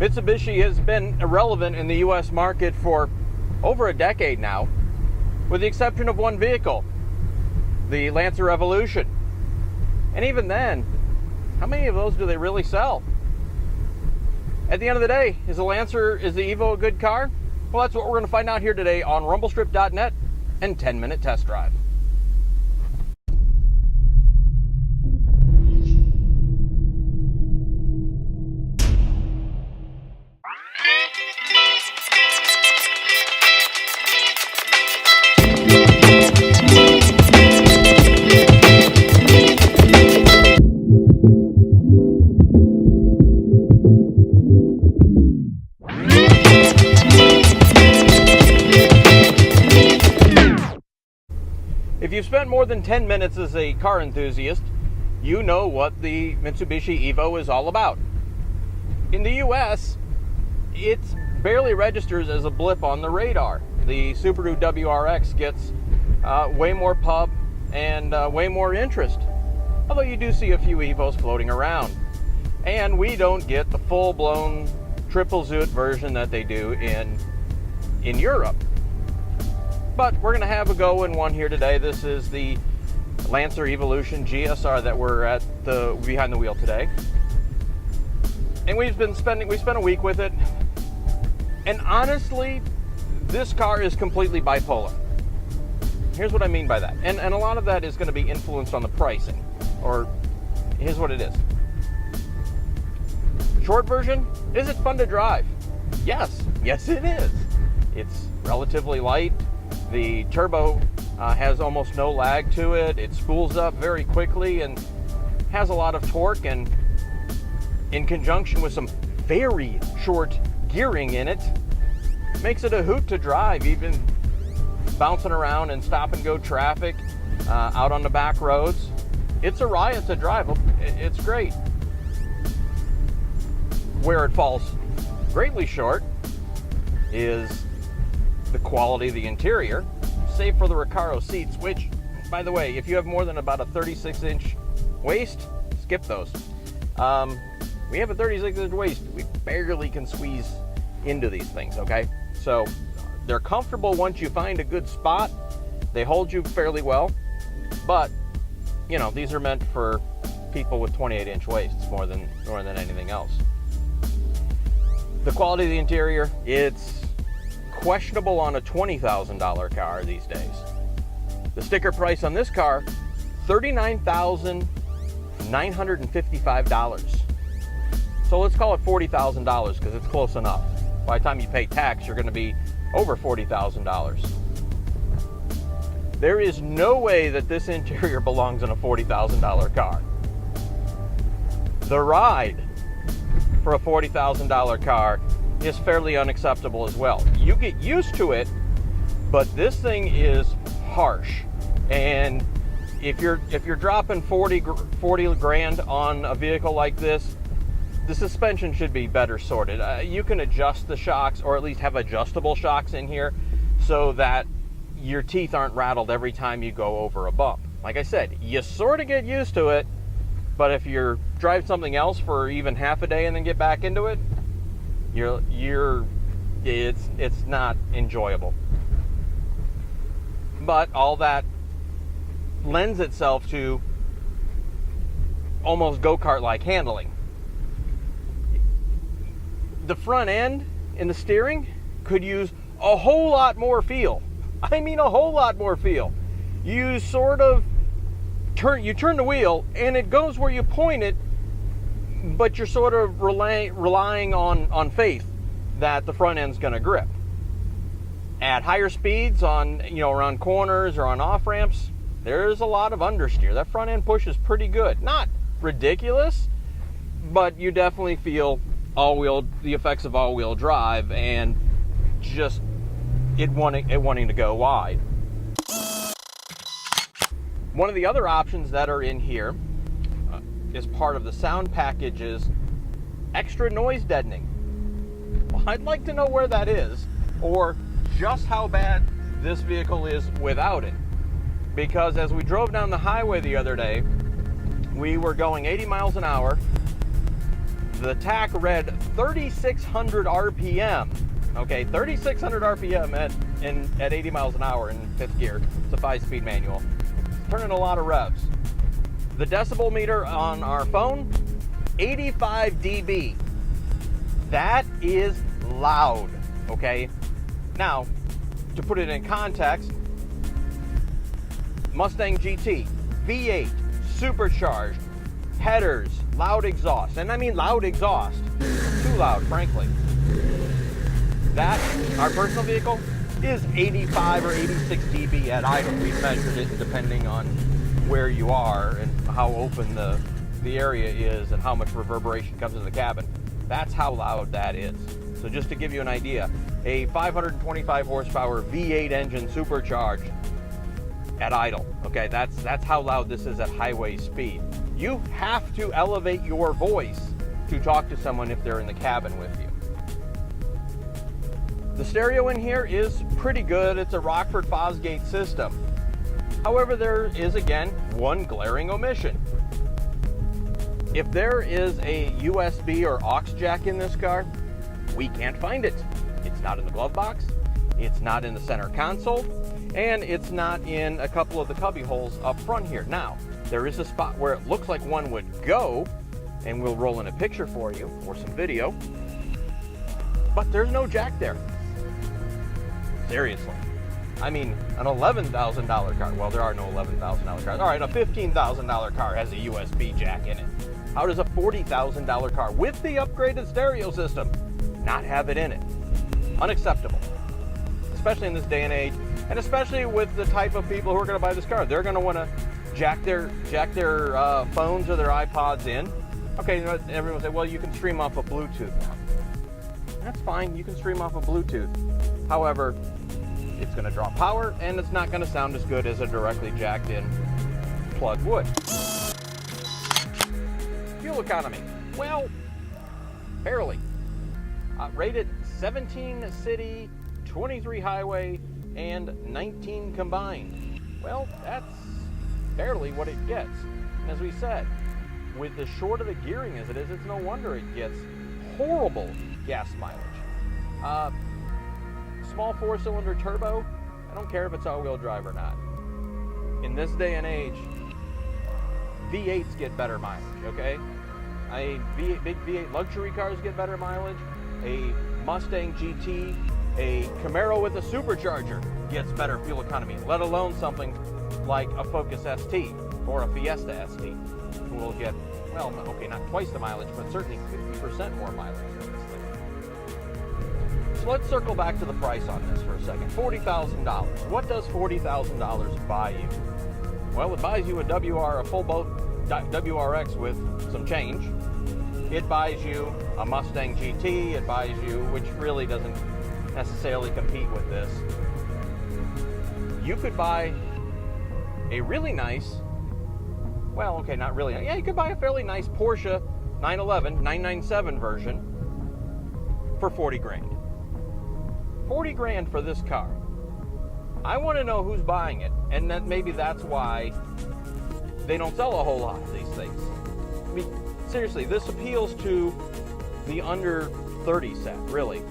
Mitsubishi has been irrelevant in the US market for over a decade now, with the exception of one vehicle, the Lancer Evolution. And even then, how many of those do they really sell? At the end of the day, is the EVO a good car? Well, that's what we're going to find out here today on Rumblestrip.NET and 10-minute test drive. If you've spent more than 10 minutes as a car enthusiast, you know what the Mitsubishi EVO is all about. In the US, it barely registers as a blip on the radar. The Subaru WRX gets way more pub and way more interest, although you do see a few EVOs floating around. And we don't get the full-blown triple zoot version that they do in Europe. But we're going to have a go in one here today. This is the Lancer Evolution GSR that we're at behind the wheel today. And we spent a week with it. And honestly, this car is completely bipolar. Here's what I mean by that. And a lot of that is going to be influenced on the pricing. Or here's what it is. Short version, is it fun to drive? Yes. Yes, it is. It's relatively light. The turbo has almost no lag to it. It spools up very quickly and has a lot of torque, and in conjunction with some very short gearing in it, makes it a hoot to drive, even bouncing around in stop and go traffic out on the back roads. It's a riot to drive. It's great. Where it falls greatly short is the quality of the interior, save for the Recaro seats, which, by the way, if you have more than about a 36-inch waist, skip those. We have a 36-inch waist. We barely can squeeze into these things, okay? So they're comfortable once you find a good spot. They hold you fairly well, but, you know, these are meant for people with 28-inch waists more than anything else. The quality of the interior, it's questionable on a $20,000 car these days. The sticker price on this car, $39,955. So let's call it $40,000 because it's close enough. By the time you pay tax, you're going to be over $40,000. There is no way that this interior belongs in a $40,000 car. The ride for a $40,000 car is fairly unacceptable as well. You get used to it, but this thing is harsh. And if you're dropping 40 grand on a vehicle like this, the suspension should be better sorted. You can adjust the shocks, or at least have adjustable shocks in here, so that your teeth aren't rattled every time you go over a bump. Like I said, you sort of get used to it, but if you're driving something else for even half a day and then get back into it, it's not enjoyable. But all that lends itself to almost go-kart like handling. The front end and the steering could use a whole lot more feel. I mean, a whole lot more feel. You sort of turn the wheel and it goes where you point it, but you're sort of relying on faith that the front end's going to grip. At higher speeds, around corners or on off ramps, there's a lot of understeer. That front end push is pretty good. Not ridiculous, but you definitely feel the effects of all-wheel drive and just it wanting to go wide. One of the other options that are in here is part of the sound package is extra noise deadening. Well, I'd like to know where that is, or just how bad this vehicle is without it. Because as we drove down the highway the other day, we were going 80 miles an hour, The tach read 3,600 RPM. Okay, 3,600 RPM at 80 miles an hour in 5th gear. It's a 5-speed manual. It's turning a lot of revs. The decibel meter on our phone, 85 dB. That is loud, okay? Now, to put it in context, Mustang GT, V8, supercharged, headers, loud exhaust, and I mean loud exhaust, too loud, frankly. That, our personal vehicle, is 85 or 86 dB at idle. We've measured it depending on where you are and how open the area is and how much reverberation comes in the cabin. That's how loud that is. So just to give you an idea, a 525 horsepower V8 engine supercharged at idle. Okay, that's how loud this is at highway speed. You have to elevate your voice to talk to someone if they're in the cabin with you. The stereo in here is pretty good. It's a Rockford Fosgate system. However, there is, again, one glaring omission. If there is a USB or aux jack in this car, we can't find it. It's not in the glove box, it's not in the center console, and it's not in a couple of the cubby holes up front here. Now, there is a spot where it looks like one would go, and we'll roll in a picture for you, or some video, but there's no jack there. Seriously. I mean, an $11,000 car, well, there are no $11,000 cars. All right, a $15,000 car has a USB jack in it. How does a $40,000 car with the upgraded stereo system not have it in it? Unacceptable, especially in this day and age, and especially with the type of people who are going to buy this car. They're going to want to jack their phones or their iPods in. Okay, you know, everyone will say, well, you can stream off of Bluetooth now. That's fine, you can stream off of Bluetooth. However, it's going to draw power, and it's not going to sound as good as a directly jacked in plug would. Fuel economy, well, barely. Rated 17 city, 23 highway, and 19 combined. Well, that's barely what it gets. And as we said, with as short of a gearing as it is, it's no wonder it gets horrible gas mileage. Small 4-cylinder turbo, I don't care if it's all-wheel drive or not. In this day and age, V8s get better mileage, okay? Big V8 luxury cars get better mileage. A Mustang GT, a Camaro with a supercharger gets better fuel economy, let alone something like a Focus ST or a Fiesta ST, who will get, well, okay, not twice the mileage, but certainly 50% more mileage than this thing. So let's circle back to the price on this for a second. $40,000. What does $40,000 buy you? Well, it buys you a full boat WRX with some change. It buys you a Mustang GT. It buys you, which really doesn't necessarily compete with this. You could buy a really nice, well, okay, not really. Yeah, you could buy a fairly nice Porsche 911, 997 version for 40 grand. 40 grand for this car. I want to know who's buying it, and that maybe that's why they don't sell a whole lot of these things. I mean, seriously, this appeals to the under 30 set, really,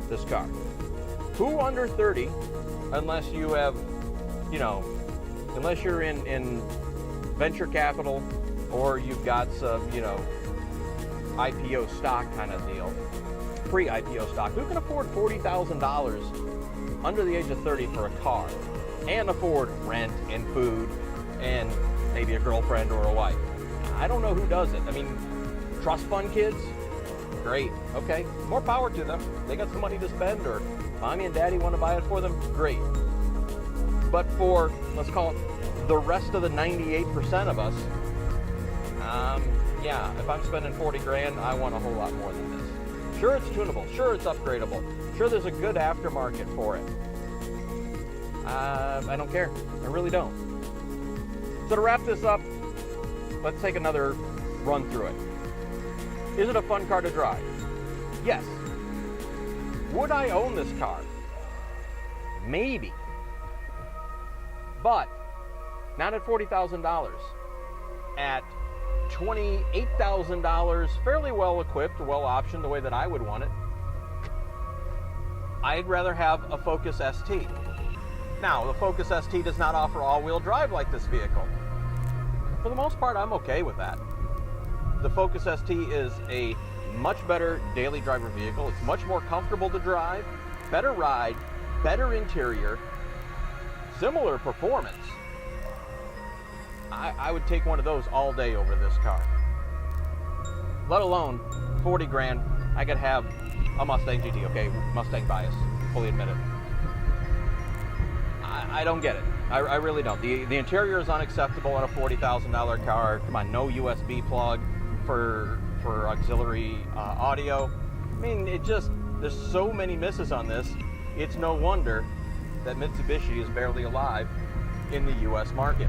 this car. Who under 30, unless you have, you know, unless you're in venture capital or you've got some, you know, IPO stock kind of deal, pre-IPO stock, who can afford $40,000 under the age of 30 for a car and afford rent and food and maybe a girlfriend or a wife? I don't know who does it. I mean, trust fund kids, great, okay, more power to them. They got some money to spend, or mommy and daddy want to buy it for them, great. But for, let's call it, the rest of the 98% of us, yeah, if I'm spending 40 grand, I want a whole lot more than this. Sure, it's tunable, sure, it's upgradable, sure, there's a good aftermarket for it. I don't care, I really don't. So to wrap this up, let's take another run through it. Is it a fun car to drive? Yes. Would I own this car? Maybe. But not at $40,000. At $28,000, fairly well equipped, well optioned the way that I would want it, I'd rather have a Focus ST. Now, the Focus ST does not offer all-wheel drive like this vehicle. For the most part, I'm okay with that. The Focus ST is a much better daily driver vehicle. It's much more comfortable to drive, better ride, better interior, similar performance. I would take one of those all day over this car. Let alone 40 grand, I could have a Mustang GT, okay, Mustang bias, fully admit it. I don't get it. I really don't. The interior is unacceptable on a $40,000 car. Come on, no USB plug for auxiliary audio. I mean, there's so many misses on this. It's no wonder that Mitsubishi is barely alive in the US market.